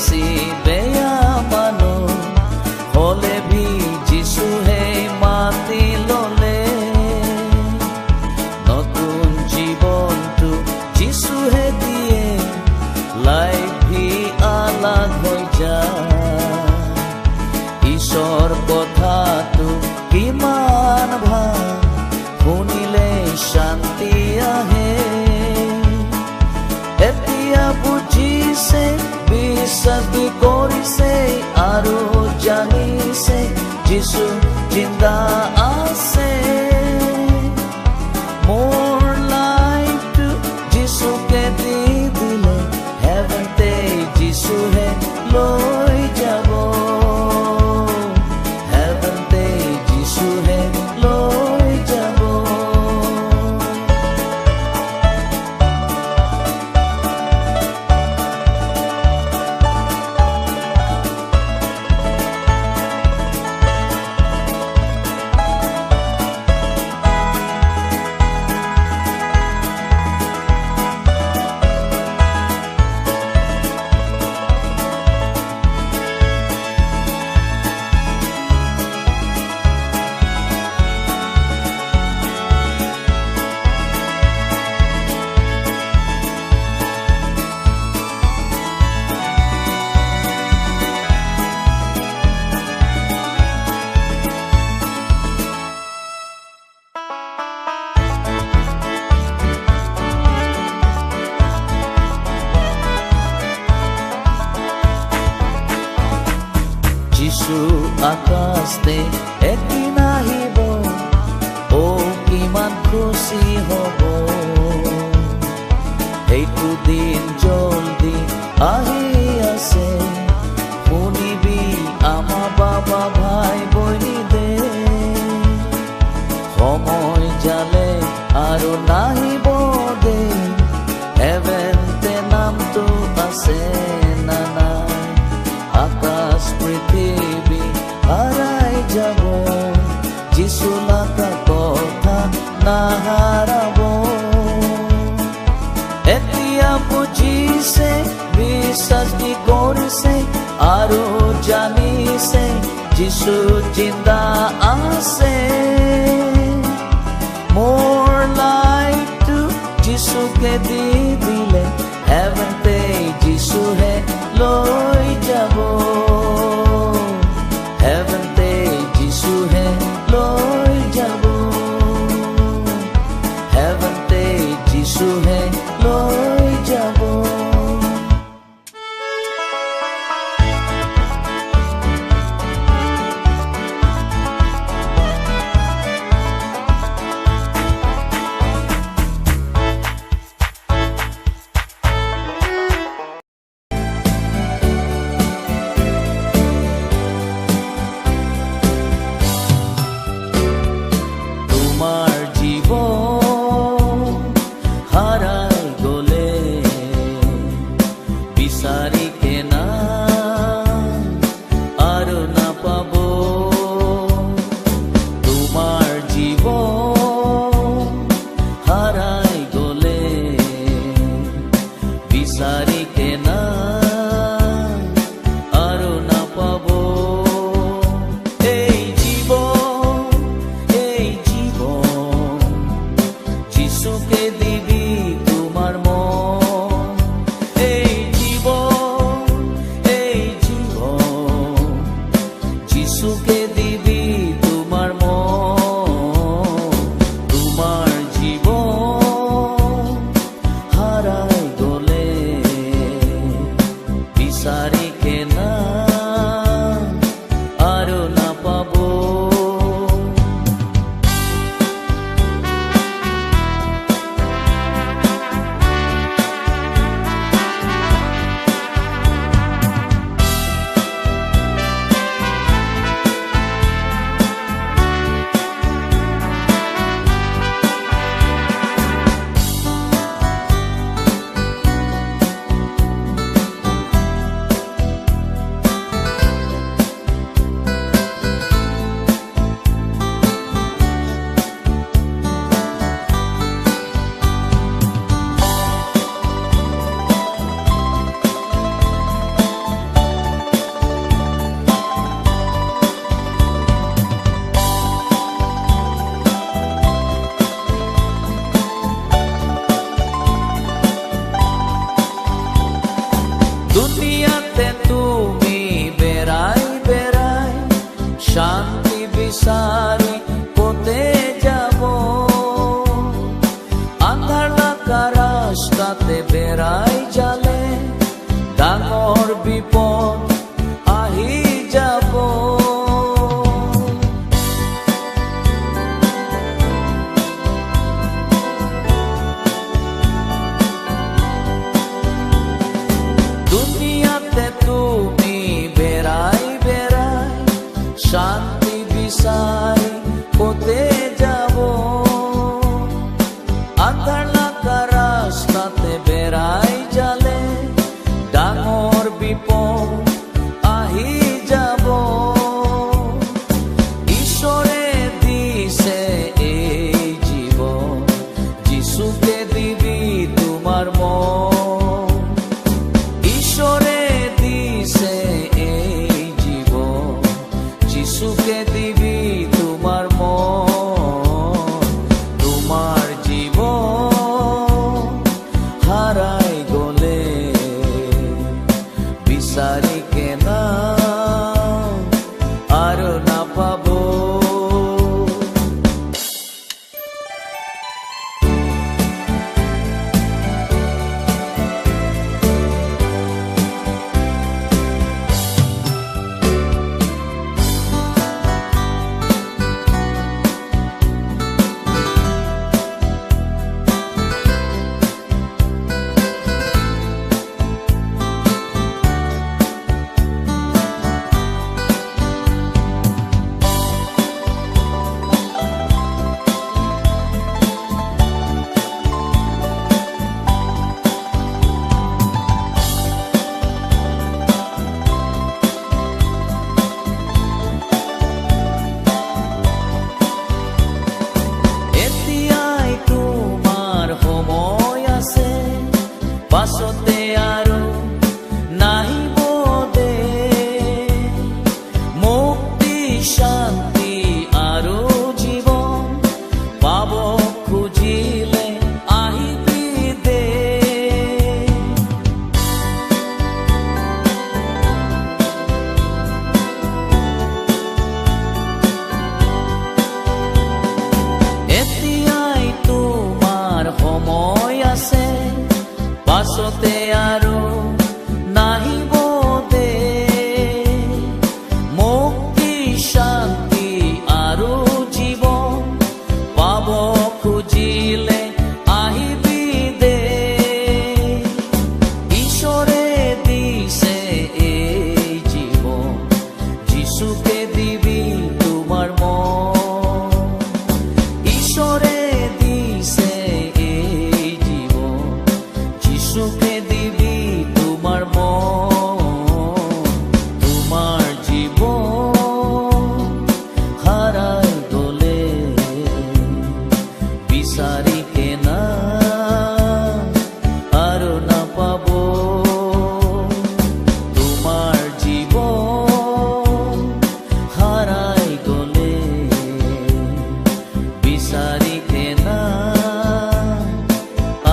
বেছি বেয়া মানুহ হ'লে ভি যিশুহে মাতি ল'লে। নতুন জীৱনটো যিশুহে দিয়ে, লাইফ ভি আলাগ হৈ যায়। ঈশ্বৰ কথাটো কিমান ভাল, শুনিলে শান্তি আহে। এতিয়া বুজিছে, বিশ্বাস কৰিছে আৰু জানিছে যিশু জিন্দা আছে। মোৰ লাইফটো যিশুকে দি দিলে, হেভেনতে যিশুহে লৈ যাব। হেভেনতে যিশুহে লৈ যাব। যিশু আকাশতে এদিন আহিব, কিমান খুচি হ'ব। সেইটো দিন জলদি আহি আছে, শুনিবি আমাৰ বাবা ভাই বৈনী দে। সময় জালে আৰু নাহিব দে, হেভেনতে নামটো আছে না নাই। আকাশ পৃথিৱী হাৰাই যাব, যিশু লাগা কথা নাহাৰাব। এতিয়া বুজিছে, বিশ্বাস কৰিছে আৰু জানিছে যিশু জিন্দা আছে। মোৰ লাইফটো যিশুকে দি দিলে, হেভেনতে যিশুহে লৈ যাব। হেভেনতে যিশুহে লৈ যাব। হেভেনতে যিশুহে লৈ যাব। পাছতে আৰু নাহিব দে মুক্তি শান্তি আৰু জীৱন পাব খুজিলে আহিবি দে এতিয়াই তোমাৰ সময় আছে পাছতে আৰু নাহিব দে মুক্তি শান্তি আৰু জীৱন পাব খুজিলে আহিবি দে ঈশ্বৰে দিছে এই জীৱন যিশুকে দিবি তোমাৰ মন ঈশ্বৰে দিছে এই জীৱন যিশুকে দিবি তোমাৰ মন তোমাৰ জীৱন হাৰাই গলে বিচাৰি কেনা আৰু নাপাব তোমাৰ জীৱন হাৰাই গলে বিচাৰি কেনা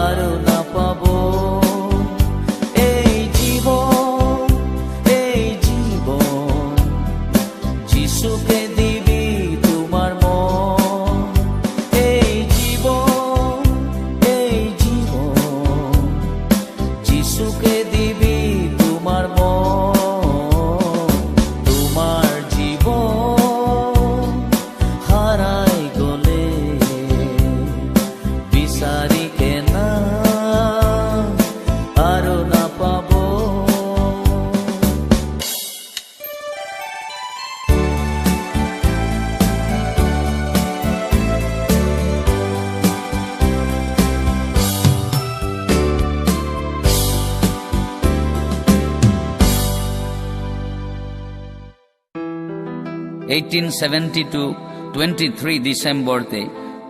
আৰু নাপাব এই জীৱন যিশুকে দিবি তোমাৰ মন এই জীৱন যিশুকে দিবি তোমাৰ মন তোমাৰ জীৱন হাৰাই গলে বিচাৰি কেনা আৰু নাপাব ডিচেম্বৰতে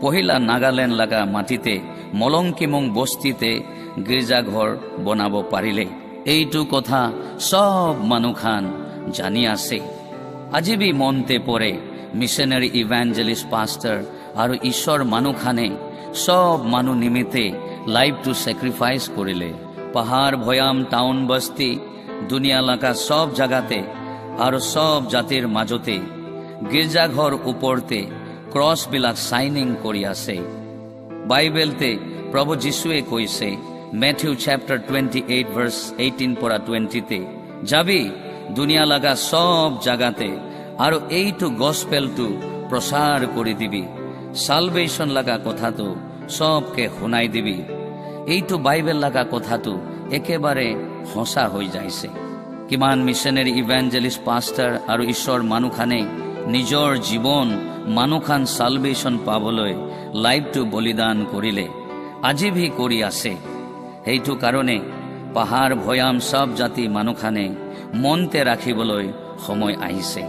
পহিলা নাগালেণ্ড লগা মাটিতে মলংকিমং বস্তিতে গীৰ্জাঘৰ বনাব পাৰিলে এইটো কথা সব মানুহখান জানি আছে আজি বি মনতে পৰে মিছনেৰী ইভাঞ্জেলিষ্ট পাষ্টাৰ আৰু ঈশ্বৰ মানুহখানে সব মানুহ নিমিত্তে লাইফটো চেক্ৰিফাইচ কৰিলে পাহাৰ ভৈয়াম টাউন বস্তি দুনিয়া লগা সব জাগাতে আৰু সব জাতিৰ মাজতে গীৰ্জাঘৰ ওপৰতে ক্ৰছবিলাক চাইনিং কৰি আছে বাইবেলতে প্ৰভু যীশুৱে কৈছে মেথিউ চেপ্টাৰ 28 ভাৰ্ছ 18 পৰা 20তে যাবি দুনিয়া লগা সব জাগাতে আৰু এইটো গস্পেলটো প্ৰচাৰ কৰি দিবি সালভেশ্যন লগা কথাটো সবকে শুনাই দিবি এইটো বাইবেল লগা কথাটো একেবাৰে সঁচা হৈ যাইছে কিমান মিছনেৰী ইভাঞ্জেলিষ্ট পাষ্টাৰ আৰু ঈশ্বৰ মানুহখানে নিজৰ জীৱন মানুহখান সালভেশ্যন পাবলৈ লাইফটো বলিদান কৰিলে আজি ভি কৰি আছে সেইটো কাৰণে পাহাৰ ভৈয়াম সব জাতি মানুহখানে মনতে ৰাখিবলৈ সময় আহিছে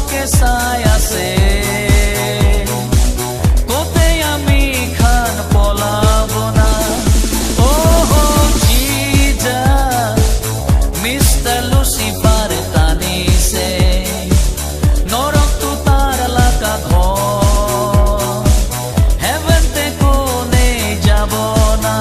চকুকে চাই আছে কতে আমি খান পলাব না জিজাস মিস্টার লুসিফার টানিছে নরকটো তাৰ লাগা ঘৰ হেভেনতে কোনে যাব না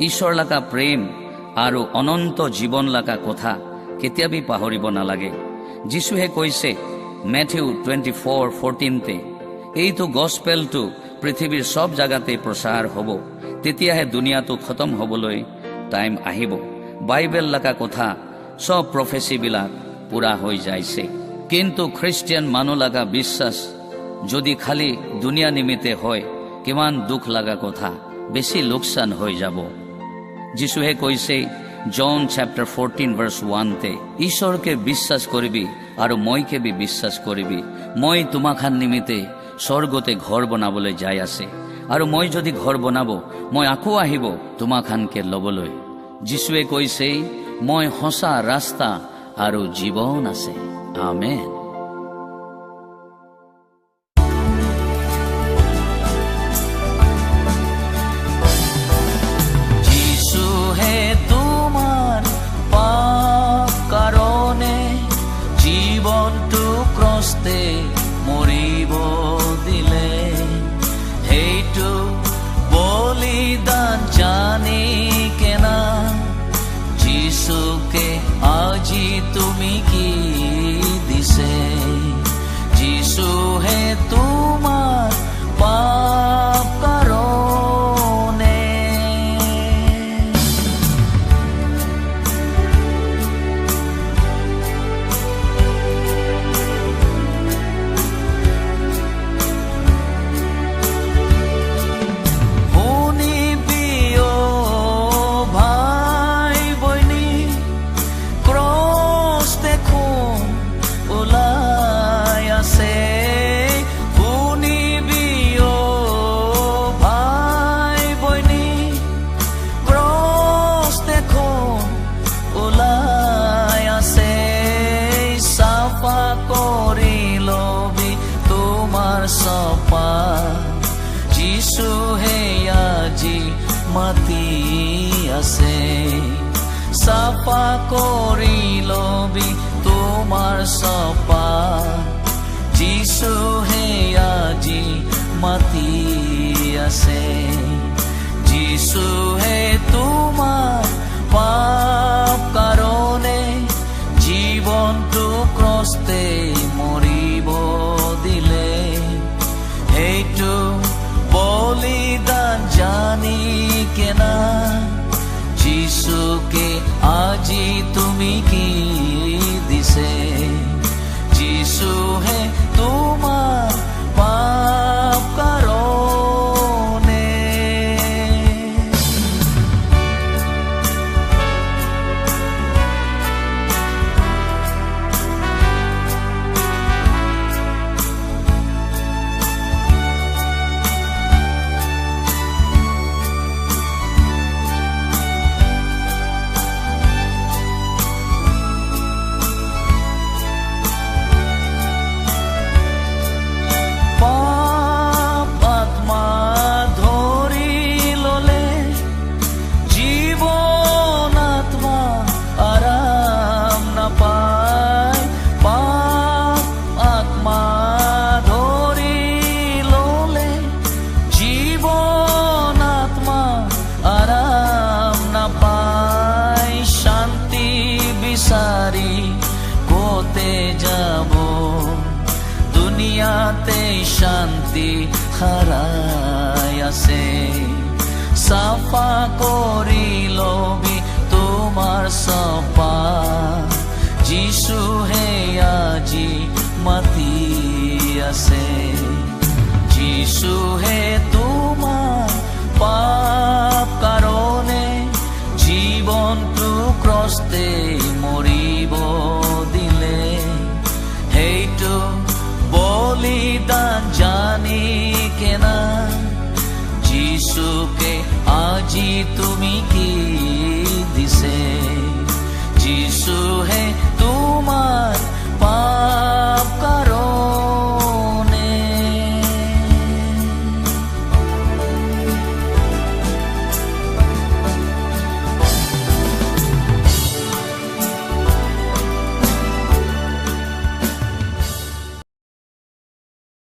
ঈশ্বৰ লগা প্ৰেম আৰু অনন্ত জীৱন লগা কথা কেতিয়াবি পাহৰিব নালাগে। যীশুৱে কৈছে মেথিউ 24:14 এইটো গস্পেলটো পৃথিৱীৰ সব জাগাতে প্ৰচাৰ হ'ব, তেতিয়াহে দুনিয়াটো খতম হ'বলৈ টাইম আহিব। বাইবেল লগা কথা সব প্ৰফেচিবিলাক পুৰা হৈ যাইছে। কিন্তু খ্ৰীষ্টিয়ান মানুহ লগা বিশ্বাস যদি খালি দুনিয়া নিমিত্তে হয়, কিমান দুখ লগা কথা, বেছি লোকচান হৈ যাব। যীশুৱে কৈছে জন চেপ্টাৰ 14:1 ঈশ্বৰকে বিশ্বাস কৰিবি আৰু মইকে বি বিশ্বাস কৰিবি। মই তোমাখান নিমিত্তে স্বৰ্গতে ঘৰ বনাবলৈ যাই আছে, আৰু মই যদি ঘৰ বনাব মই আকৌ আহিব তোমাখানকে ল'বলৈ। যীশুৱে কৈছে মই সঁচা ৰাস্তা আৰু জীৱন আছে। আমেন। জীৱনটো ক্ৰস্তে মৰিব দিলে, সেইটো বলিদান জানি কেনা যিশুকে আজি তুমি কি দিছে। যিশুহে তোমাৰ পাপ কাৰণে যিশুহে আজি মাতি আছে। চাফা কৰি লবি তোমাৰ চপা, যিশুহে আজি মাতি আছে। যিশুহে তোমাৰ পাপ কাৰণে জীৱনটো ক্ৰস্তে মৰিব দিলে, সেইটো বলিদান জানি কেনা যিশুকে আজি তুমি কি দিছে। যিশুহে তোমাৰ পাপ কাৰণে শান্তি হাৰাই আছে। চাফা কৰি লবি তোমাৰ চপা, যিশুহে আজি মাতি আছে। যিশুহে তোমাৰ যিশুকে আজি তুমি কি দিছে? যিশুহে তোমাৰ